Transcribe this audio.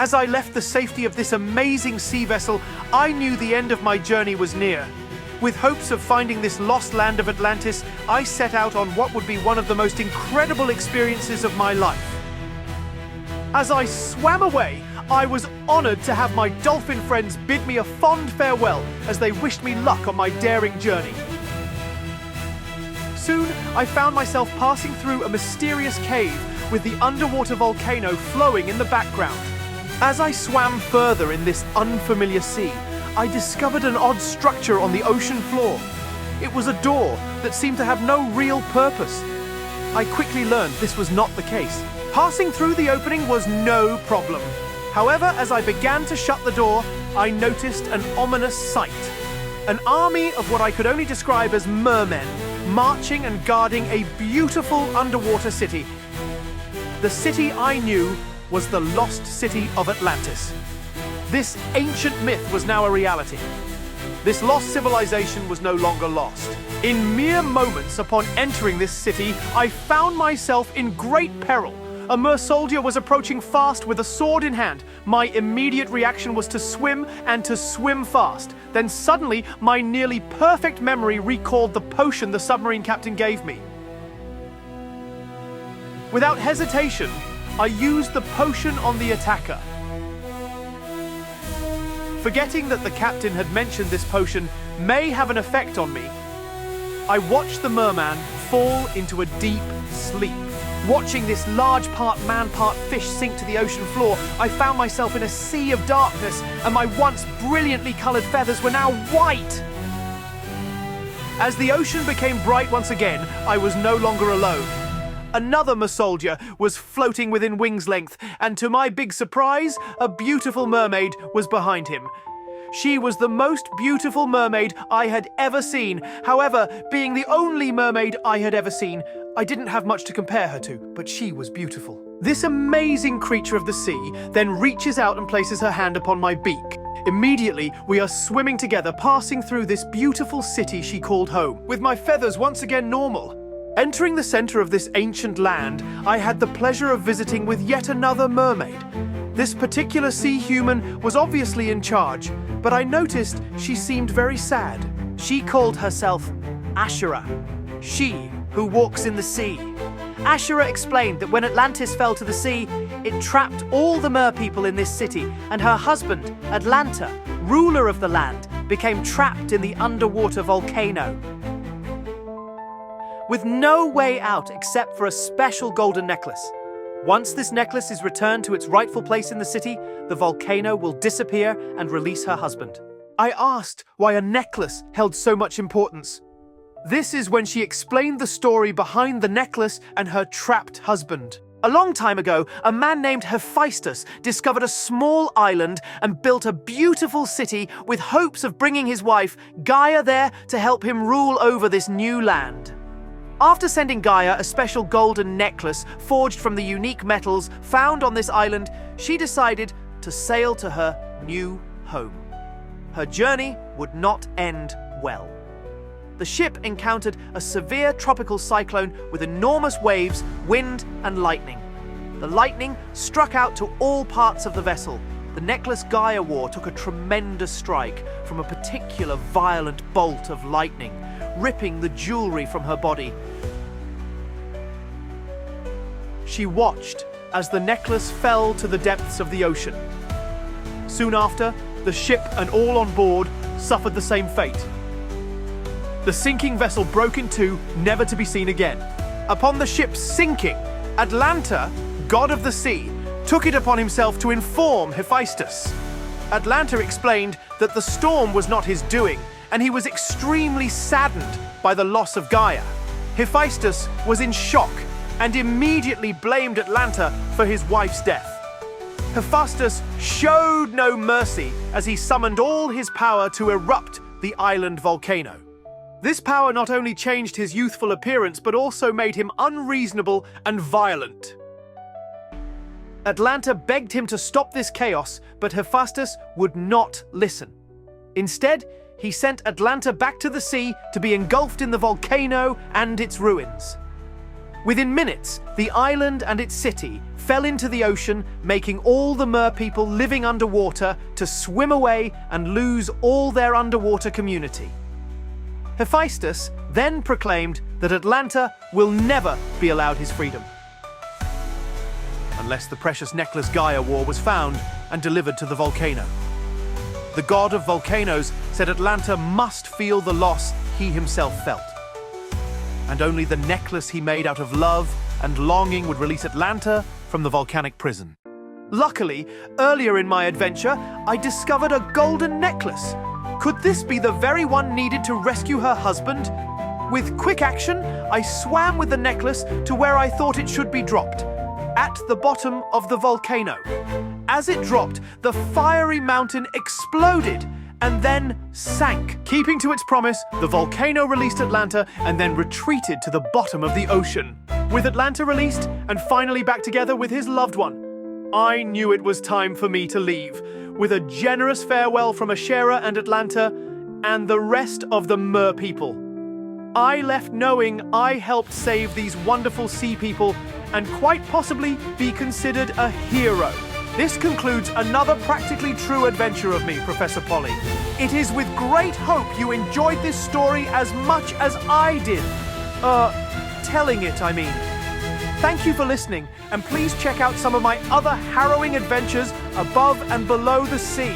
As I left the safety of this amazing sea vessel, I knew the end of my journey was near. With hopes of finding this lost land of Atlantis, I set out on what would be one of the most incredible experiences of my life. As I swam away, I was honored to have my dolphin friends bid me a fond farewell as they wished me luck on my daring journey. Soon, I found myself passing through a mysterious cave with the underwater volcano flowing in the background. As I swam further in this unfamiliar sea, I discovered an odd structure on the ocean floor. It was a door that seemed to have no real purpose. I quickly learned this was not the case. Passing through the opening was no problem. However, as I began to shut the door, I noticed an ominous sight. An army of what I could only describe as mermen, marching and guarding a beautiful underwater city. The city I knew was the lost city of Atlantis. This ancient myth was now a reality. This lost civilization was no longer lost. In mere moments upon entering this city, I found myself in great peril. A Mer soldier was approaching fast with a sword in hand. My immediate reaction was to swim and to swim fast. Then suddenly, my nearly perfect memory recalled the potion the submarine captain gave me. Without hesitation, I used the potion on the attacker. Forgetting that the captain had mentioned this potion may have an effect on me, I watched the merman fall into a deep sleep. Watching this large part man, part fish sink to the ocean floor, I found myself in a sea of darkness, and my once brilliantly colored feathers were now white. As the ocean became bright once again, I was no longer alone. Another Mer soldier was floating within wing's length, and to my big surprise, a beautiful mermaid was behind him. She was the most beautiful mermaid I had ever seen. However, being the only mermaid I had ever seen, I didn't have much to compare her to, but she was beautiful. This amazing creature of the sea then reaches out and places her hand upon my beak. Immediately, we are swimming together, passing through this beautiful city she called home, with my feathers once again normal. Entering the center of this ancient land, I had the pleasure of visiting with yet another mermaid. This particular sea human was obviously in charge, but I noticed she seemed very sad. She called herself Ashura, she who walks in the sea. Ashura explained that when Atlantis fell to the sea, it trapped all the mer people in this city, and her husband, Atlanta, ruler of the land, became trapped in the underwater volcano. With no way out except for a special golden necklace. Once this necklace is returned to its rightful place in the city, the volcano will disappear and release her husband. I asked why a necklace held so much importance. This is when she explained the story behind the necklace and her trapped husband. A long time ago, a man named Hephaestus discovered a small island and built a beautiful city with hopes of bringing his wife, Gaia, there to help him rule over this new land. After sending Gaia a special golden necklace forged from the unique metals found on this island, she decided to sail to her new home. Her journey would not end well. The ship encountered a severe tropical cyclone with enormous waves, wind, and lightning. The lightning struck out to all parts of the vessel. The necklace Gaia wore took a tremendous strike from a particular violent bolt of lightning, ripping the jewelry from her body. She watched as the necklace fell to the depths of the ocean. Soon after, the ship and all on board suffered the same fate. The sinking vessel broke in two, never to be seen again. Upon the ship sinking, Atlanta, god of the sea, took it upon himself to inform Hephaestus. Atlanta explained that the storm was not his doing, and he was extremely saddened by the loss of Gaia. Hephaestus was in shock and immediately blamed Atlanta for his wife's death. Hephaestus showed no mercy as he summoned all his power to erupt the island volcano. This power not only changed his youthful appearance, but also made him unreasonable and violent. Atlanta begged him to stop this chaos, but Hephaestus would not listen. Instead, he sent Atlanta back to the sea to be engulfed in the volcano and its ruins. Within minutes, the island and its city fell into the ocean, making all the mer people living underwater to swim away and lose all their underwater community. Hephaestus then proclaimed that Atlanta will never be allowed his freedom, unless the precious necklace Gaia wore was found and delivered to the volcano. The god of volcanoes said Atlanta must feel the loss he himself felt, and only the necklace he made out of love and longing would release Atlanta from the volcanic prison. Luckily, earlier in my adventure, I discovered a golden necklace. Could this be the very one needed to rescue her husband? With quick action, I swam with the necklace to where I thought it should be dropped, at the bottom of the volcano. As it dropped, the fiery mountain exploded and then sank. Keeping to its promise, the volcano released Atlanta and then retreated to the bottom of the ocean. With Atlanta released and finally back together with his loved one, I knew it was time for me to leave, with a generous farewell from Ashera and Atlanta and the rest of the mer people. I left knowing I helped save these wonderful sea people and quite possibly be considered a hero. This concludes another practically true adventure of me, Professor Polly. It is with great hope you enjoyed this story as much as I did. Telling it, I mean. Thank you for listening, and please check out some of my other harrowing adventures above and below the sea.